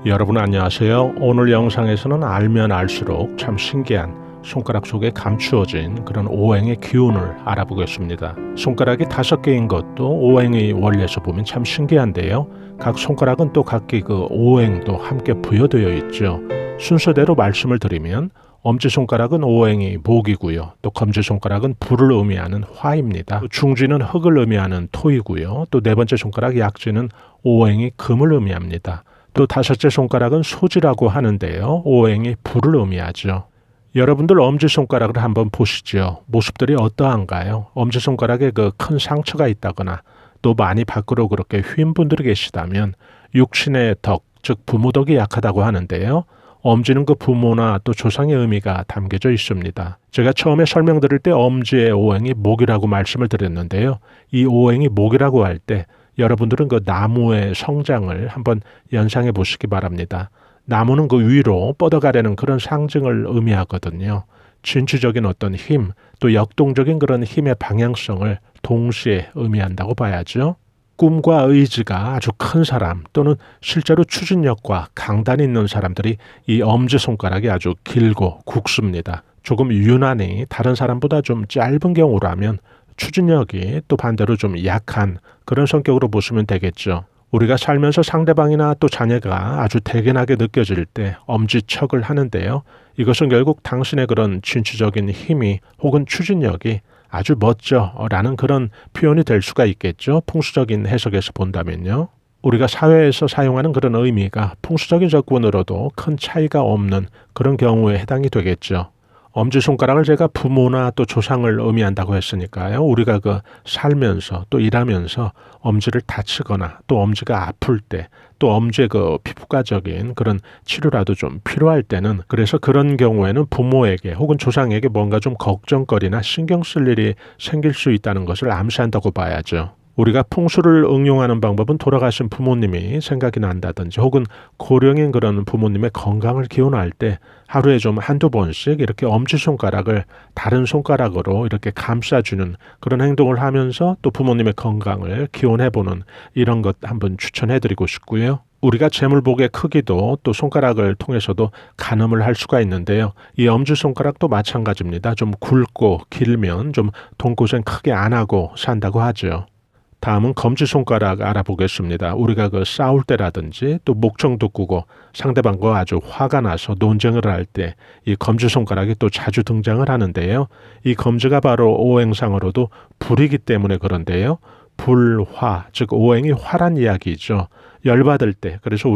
여러분 안녕하세요. 오늘 영상에서는 알면 알수록 참 신기한 손가락 속에 감추어진 그런 오행의 기운을 알아보겠습니다. 손가락이 5개인 것도 오행의 원리에서 보면 참 신기한데요. 각 손가락은 또 각기 그 오행도 함께 부여되어 있죠. 순서대로 말씀을 드리면 엄지손가락은 오행이 목이고요. 또 검지손가락은 불을 의미하는 화입니다. 중지는 흙을 의미하는 토이고요. 또 네 번째 손가락 약지는 오행이 금을 의미합니다. 또 5째 손가락은 소지라고 하는데요. 오행이 불을 의미하죠. 여러분들 엄지손가락을 한번 보시죠. 모습들이 어떠한가요? 엄지손가락에 그 큰 상처가 있다거나 또 많이 밖으로 그렇게 휜 분들이 계시다면 육신의 덕, 즉 부모덕이 약하다고 하는데요. 엄지는 그 부모나 또 조상의 의미가 담겨져 있습니다. 제가 처음에 설명드릴 때 엄지의 오행이 목이라고 말씀을 드렸는데요. 이 오행이 목이라고 할 때 여러분들은 그 나무의 성장을 한번 연상해 보시기 바랍니다. 나무는 그 위로 뻗어가려는 그런 상징을 의미하거든요. 진취적인 어떤 힘, 또 역동적인 그런 힘의 방향성을 동시에 의미한다고 봐야죠. 꿈과 의지가 아주 큰 사람 또는 실제로 추진력과 강단이 있는 사람들이 이 엄지손가락이 아주 길고 굵습니다. 조금 유난히 다른 사람보다 좀 짧은 경우라면 추진력이 또 반대로 좀 약한 그런 성격으로 보시면 되겠죠. 우리가 살면서 상대방이나 또 자녀가 아주 대견하게 느껴질 때 엄지척을 하는데요. 이것은 결국 당신의 그런 진취적인 힘이 혹은 추진력이 아주 멋져라는 그런 표현이 될 수가 있겠죠. 풍수적인 해석에서 본다면요. 우리가 사회에서 사용하는 그런 의미가 풍수적인 접근으로도 큰 차이가 없는 그런 경우에 해당이 되겠죠. 엄지손가락을 제가 부모나 또 조상을 의미한다고 했으니까요. 우리가 그 살면서 또 일하면서 엄지를 다치거나 또 엄지가 아플 때 또 엄지의 그 피부과적인 그런 치료라도 좀 필요할 때는 그래서 그런 경우에는 부모에게 혹은 조상에게 뭔가 좀 걱정거리나 신경 쓸 일이 생길 수 있다는 것을 암시한다고 봐야죠. 우리가 풍수를 응용하는 방법은 돌아가신 부모님이 생각이 난다든지 혹은 고령인 그런 부모님의 건강을 기원할 때 하루에 좀 한두 번씩 이렇게 엄지손가락을 다른 손가락으로 이렇게 감싸주는 그런 행동을 하면서 또 부모님의 건강을 기원해보는 이런 것 한번 추천해드리고 싶고요. 우리가 재물복의 크기도 또 손가락을 통해서도 가늠을 할 수가 있는데요. 이 엄지손가락도 마찬가지입니다. 좀 굵고 길면 좀 돈고생 크게 안 하고 산다고 하죠. 다음은 검지손가락 알아보겠습니다. 우리가 그 싸울 때라든지 또 목청도 꾸고 상대방과 아주 화가 나서 논쟁을 할 때 이 검지손가락이 또 자주 등장을 하는데요. 이 검지가 바로 오행상으로도 불이기 때문에 그런데요. 불화, 즉 오행이 화란 이야기죠. 열받을 때 그래서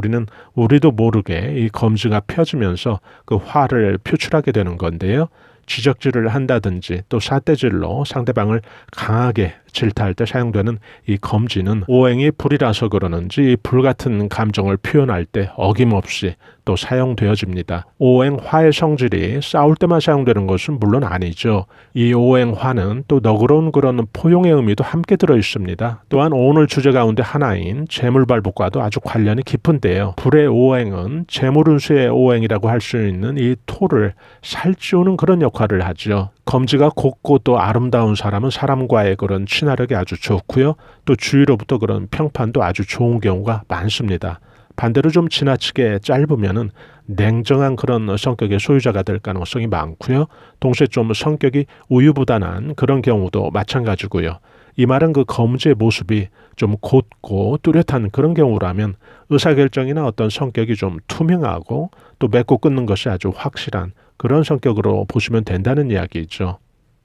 우리도 모르게 이 검지가 펴지면서 그 화를 표출하게 되는 건데요. 지적질을 한다든지 또 삿대질로 상대방을 강하게 질타할 때 사용되는 이 검지는 오행이 불이라서 그러는지 이 불같은 감정을 표현할 때 어김없이 또 사용되어집니다. 오행 화의 성질이 싸울 때만 사용되는 것은 물론 아니죠. 이 오행 화는 또 너그러운 그런 포용의 의미도 함께 들어 있습니다. 또한 오늘 주제 가운데 하나인 재물발복과도 아주 관련이 깊은데요. 불의 오행은 재물운수의 오행이라고 할 수 있는 이 토를 살찌우는 그런 역할을 하죠. 검지가 곱고 또 아름다운 사람은 사람과의 그런 친화력이 아주 좋고요. 또 주위로부터 그런 평판도 아주 좋은 경우가 많습니다. 반대로 좀 지나치게 짧으면은 냉정한 그런 성격의 소유자가 될 가능성이 많고요. 동시에 좀 성격이 우유부단한 그런 경우도 마찬가지고요. 이 말은 그 검지의 모습이 좀 곧고 뚜렷한 그런 경우라면 의사결정이나 어떤 성격이 좀 투명하고 또 맺고 끊는 것이 아주 확실한 그런 성격으로 보시면 된다는 이야기죠.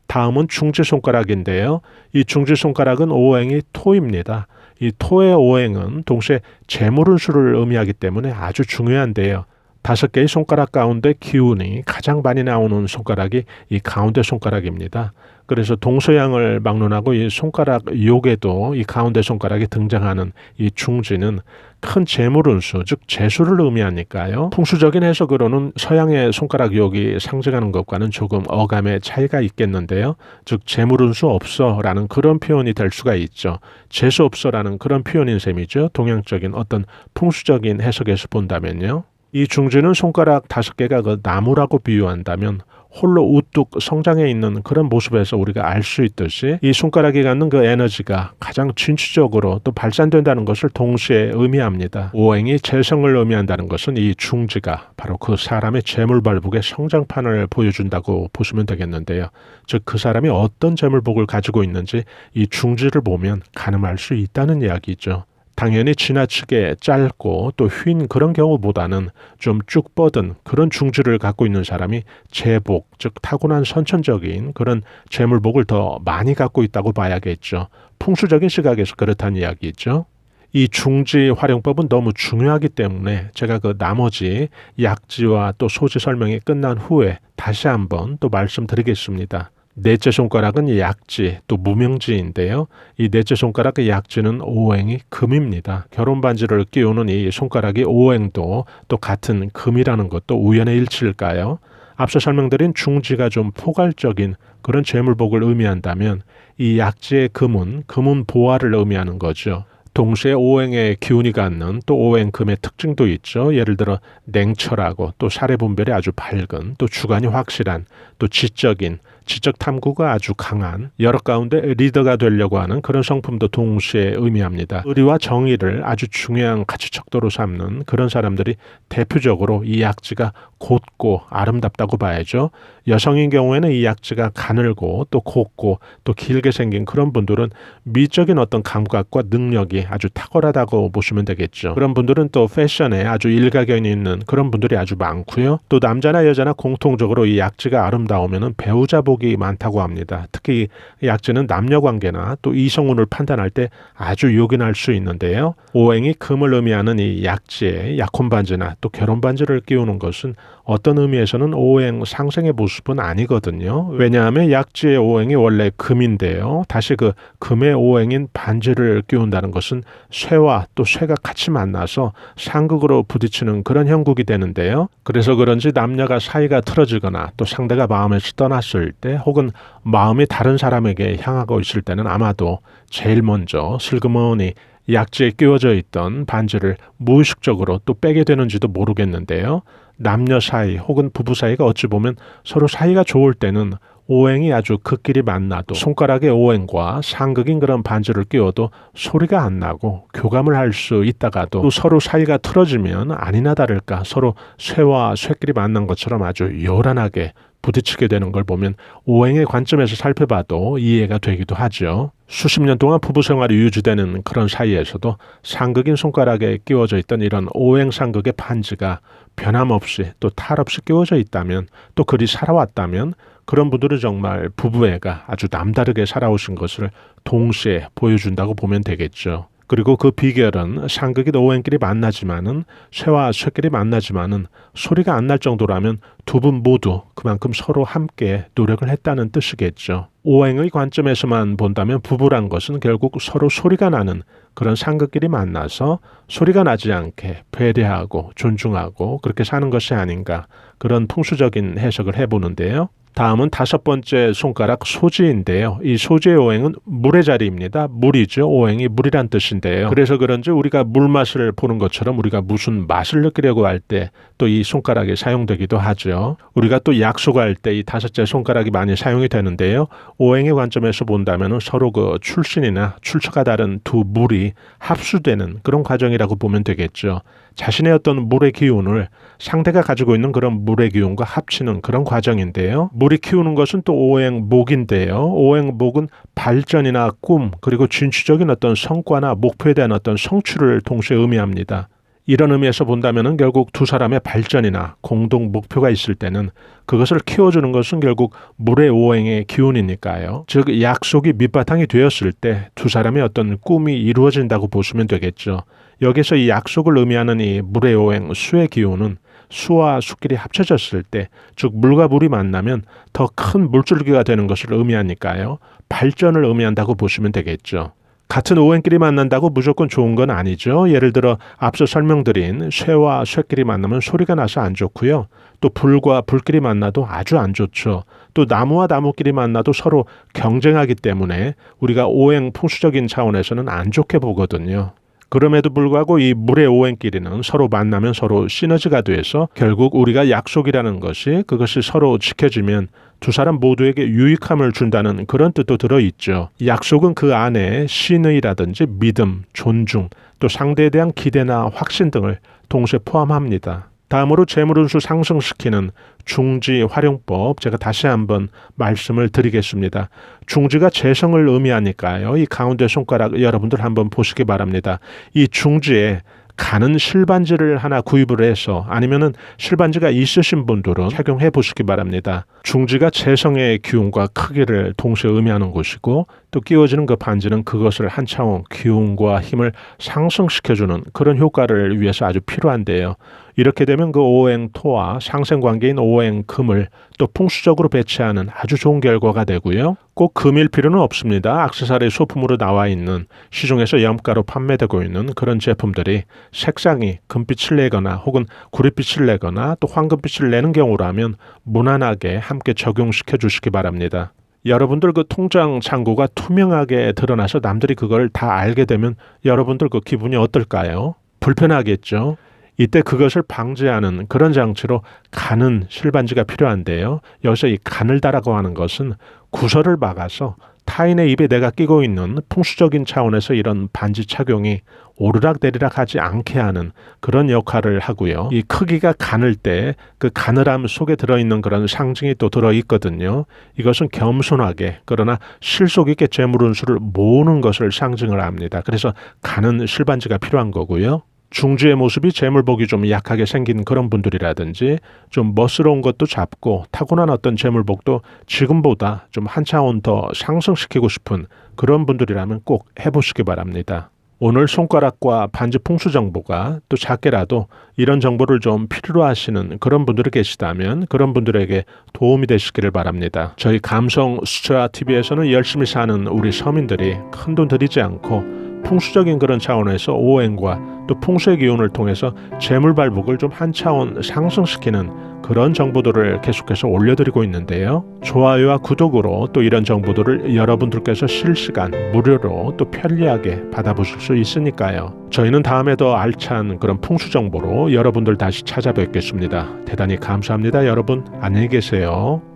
다음은 중지손가락인데요. 이 중지손가락은 오행이 토입니다. 이 토의 오행은 동시에 재물운수를 의미하기 때문에 아주 중요한데요. 5개의 손가락 가운데 기운이 가장 많이 나오는 손가락이 이 가운데 손가락입니다. 그래서 동서양을 막론하고 이 손가락 욕에도 이 가운데 손가락이 등장하는 이 중지는 큰 재물운수, 즉 재수를 의미하니까요. 풍수적인 해석으로는 서양의 손가락 욕이 상징하는 것과는 조금 어감의 차이가 있겠는데요. 즉 재물운수 없어라는 그런 표현이 될 수가 있죠. 재수 없어라는 그런 표현인 셈이죠. 동양적인 어떤 풍수적인 해석에서 본다면요. 이 중지는 손가락 5개가 그 나무라고 비유한다면 홀로 우뚝 성장해 있는 그런 모습에서 우리가 알 수 있듯이 이 손가락이 갖는 그 에너지가 가장 진취적으로 또 발산된다는 것을 동시에 의미합니다. 오행이 재성을 의미한다는 것은 이 중지가 바로 그 사람의 재물발복의 성장판을 보여준다고 보시면 되겠는데요. 즉 그 사람이 어떤 재물복을 가지고 있는지 이 중지를 보면 가늠할 수 있다는 이야기죠. 당연히 지나치게 짧고 또 휜 그런 경우보다는 좀 쭉 뻗은 그런 중지를 갖고 있는 사람이 재복, 즉 타고난 선천적인 그런 재물복을 더 많이 갖고 있다고 봐야겠죠. 풍수적인 시각에서 그렇다는 이야기죠. 이 중지 활용법은 너무 중요하기 때문에 제가 그 나머지 약지와 또 소지 설명이 끝난 후에 다시 한번 또 말씀드리겠습니다. 넷째 손가락은 약지, 또 무명지인데요. 이 넷째 손가락의 약지는 오행이 금입니다. 결혼 반지를 끼우는 이 손가락이 오행도 또 같은 금이라는 것도 우연의 일치일까요? 앞서 설명드린 중지가 좀 포괄적인 그런 재물복을 의미한다면 이 약지의 금은 보화를 의미하는 거죠. 동시에 오행의 기운이 갖는 또 오행금의 특징도 있죠. 예를 들어 냉철하고 또 사례 분별이 아주 밝은 또 주관이 확실한 또 지적 탐구가 아주 강한 여러 가운데 리더가 되려고 하는 그런 성품도 동시에 의미합니다. 의리와 정의를 아주 중요한 가치 척도로 삼는 그런 사람들이 대표적으로 이 약지가 곧고 아름답다고 봐야죠. 여성인 경우에는 이 약지가 가늘고 또 곱고 또 길게 생긴 그런 분들은 미적인 어떤 감각과 능력이 아주 탁월하다고 보시면 되겠죠. 그런 분들은 또 패션에 아주 일가견이 있는 그런 분들이 아주 많고요. 또 남자나 여자나 공통적으로 이 약지가 아름다우면 배우자 복이 많다고 합니다. 특히 이 약지는 남녀 관계나 또 이성운을 판단할 때 아주 요긴할 수 있는데요. 오행이 금을 의미하는 이 약지에 약혼 반지나 또 결혼 반지를 끼우는 것은 어떤 의미에서는 오행 상생의 모습은 아니거든요. 왜냐하면 약지의 오행이 원래 금인데요. 다시 그 금의 오행인 반지를 끼운다는 것은 쇠와 또 쇠가 같이 만나서 상극으로 부딪히는 그런 형국이 되는데요. 그래서 그런지 남녀가 사이가 틀어지거나 또 상대가 마음에서 떠났을 때 혹은 마음이 다른 사람에게 향하고 있을 때는 아마도 제일 먼저 슬그머니 약지에 끼워져 있던 반지를 무의식적으로 또 빼게 되는지도 모르겠는데요. 남녀 사이 혹은 부부 사이가 어찌 보면 서로 사이가 좋을 때는 오행이 아주 극끼리 만나도 손가락에 오행과 상극인 그런 반지를 끼워도 소리가 안 나고 교감을 할 수 있다가도 또 서로 사이가 틀어지면 아니나 다를까 서로 쇠와 쇠끼리 만난 것처럼 아주 요란하게 부딪히게 되는 걸 보면 오행의 관점에서 살펴봐도 이해가 되기도 하죠. 수십 년 동안 부부 생활이 유지되는 그런 사이에서도 상극인 손가락에 끼워져 있던 이런 오행 상극의 반지가 변함없이 또 탈없이 끼워져 있다면 또 그리 살아왔다면 그런 분들은 정말 부부애가 아주 남다르게 살아오신 것을 동시에 보여준다고 보면 되겠죠. 그리고 그 비결은 상극이 오행끼리 만나지만은 쇠와 쇠끼리 만나지만은 소리가 안 날 정도라면 두 분 모두 그만큼 서로 함께 노력을 했다는 뜻이겠죠. 오행의 관점에서만 본다면 부부란 것은 결국 서로 소리가 나는 그런 상극끼리 만나서 소리가 나지 않게 배려하고 존중하고 그렇게 사는 것이 아닌가 그런 풍수적인 해석을 해보는데요. 다음은 다섯 번째 손가락 소지인데요. 이 소지의 오행은 물의 자리입니다. 물이죠. 오행이 물이란 뜻인데요. 그래서 그런지 우리가 물맛을 보는 것처럼 우리가 무슨 맛을 느끼려고 할 때 또 이 손가락이 사용되기도 하죠. 우리가 또 약속할 때 이 다섯째 손가락이 많이 사용이 되는데요. 오행의 관점에서 본다면 서로 그 출신이나 출처가 다른 두 물이 합수되는 그런 과정이라고 보면 되겠죠. 자신의 어떤 물의 기운을 상대가 가지고 있는 그런 물의 기운과 합치는 그런 과정인데요. 물이 키우는 것은 또 오행목인데요. 오행목은 발전이나 꿈 그리고 진취적인 어떤 성과나 목표에 대한 어떤 성취를 동시에 의미합니다. 이런 의미에서 본다면 결국 두 사람의 발전이나 공동 목표가 있을 때는 그것을 키워주는 것은 결국 물의 오행의 기운이니까요. 즉 약속이 밑바탕이 되었을 때 두 사람의 어떤 꿈이 이루어진다고 보시면 되겠죠. 여기서 이 약속을 의미하는 이 물의 오행 수의 기운은 수와 수끼리 합쳐졌을 때, 즉 물과 물이 만나면 더 큰 물줄기가 되는 것을 의미하니까요. 발전을 의미한다고 보시면 되겠죠. 같은 오행끼리 만난다고 무조건 좋은 건 아니죠. 예를 들어 앞서 설명드린 쇠와 쇠끼리 만나면 소리가 나서 안 좋고요. 또 불과 불끼리 만나도 아주 안 좋죠. 또 나무와 나무끼리 만나도 서로 경쟁하기 때문에 우리가 오행 풍수적인 차원에서는 안 좋게 보거든요. 그럼에도 불구하고 이 물의 오행끼리는 서로 만나면 서로 시너지가 돼서 결국 우리가 약속이라는 것이 그것이 서로 지켜지면 두 사람 모두에게 유익함을 준다는 그런 뜻도 들어있죠. 약속은 그 안에 신의라든지 믿음, 존중, 또 상대에 대한 기대나 확신 등을 동시에 포함합니다. 다음으로 재물운수 상승시키는 중지 활용법 제가 다시 한번 말씀을 드리겠습니다. 중지가 재성을 의미하니까요. 이 가운데 손가락 여러분들 한번 보시기 바랍니다. 이 중지에 가는 실반지를 하나 구입을 해서 아니면은 실반지가 있으신 분들은 착용해 보시기 바랍니다. 중지가 재성의 기운과 크기를 동시에 의미하는 것이고 또 끼워지는 그 반지는 그것을 한 차원 기운과 힘을 상승시켜주는 그런 효과를 위해서 아주 필요한데요. 이렇게 되면 그 오행토와 상생관계인 오행금을 또 풍수적으로 배치하는 아주 좋은 결과가 되고요. 꼭 금일 필요는 없습니다. 액세서리 소품으로 나와 있는 시중에서 염가로 판매되고 있는 그런 제품들이 색상이 금빛을 내거나 혹은 구릿빛을 내거나 또 황금빛을 내는 경우라면 무난하게 함께 적용시켜 주시기 바랍니다. 여러분들 그 통장 잔고가 투명하게 드러나서 남들이 그걸 다 알게 되면 여러분들 그 기분이 어떨까요? 불편하겠죠? 이때 그것을 방지하는 그런 장치로 가는 실반지가 필요한데요. 여기서 이 가늘다라고 하는 것은 구설을 막아서 타인의 입에 내가 끼고 있는 풍수적인 차원에서 이런 반지 착용이 오르락내리락 하지 않게 하는 그런 역할을 하고요. 이 크기가 가늘 때 그 가늘함 속에 들어있는 그런 상징이 또 들어있거든요. 이것은 겸손하게 그러나 실속 있게 재물운수를 모으는 것을 상징을 합니다. 그래서 가는 실반지가 필요한 거고요. 중지의 모습이 재물복이 좀 약하게 생긴 그런 분들이라든지 좀 멋스러운 것도 잡고 타고난 어떤 재물복도 지금보다 좀 한 차원 더 상승시키고 싶은 그런 분들이라면 꼭 해보시기 바랍니다. 오늘 손가락과 반지 풍수 정보가 또 작게라도 이런 정보를 좀 필요로 하시는 그런 분들이 계시다면 그런 분들에게 도움이 되시기를 바랍니다. 저희 감성 수채화 TV에서는 열심히 사는 우리 서민들이 큰돈 들이지 않고 풍수적인 그런 차원에서 오행과 또 풍수의 기운을 통해서 재물발복을 좀 한 차원 상승시키는 그런 정보들을 계속해서 올려드리고 있는데요. 좋아요와 구독으로 또 이런 정보들을 여러분들께서 실시간 무료로 또 편리하게 받아보실 수 있으니까요. 저희는 다음에 더 알찬 그런 풍수 정보로 여러분들 다시 찾아뵙겠습니다. 대단히 감사합니다. 여러분 안녕히 계세요.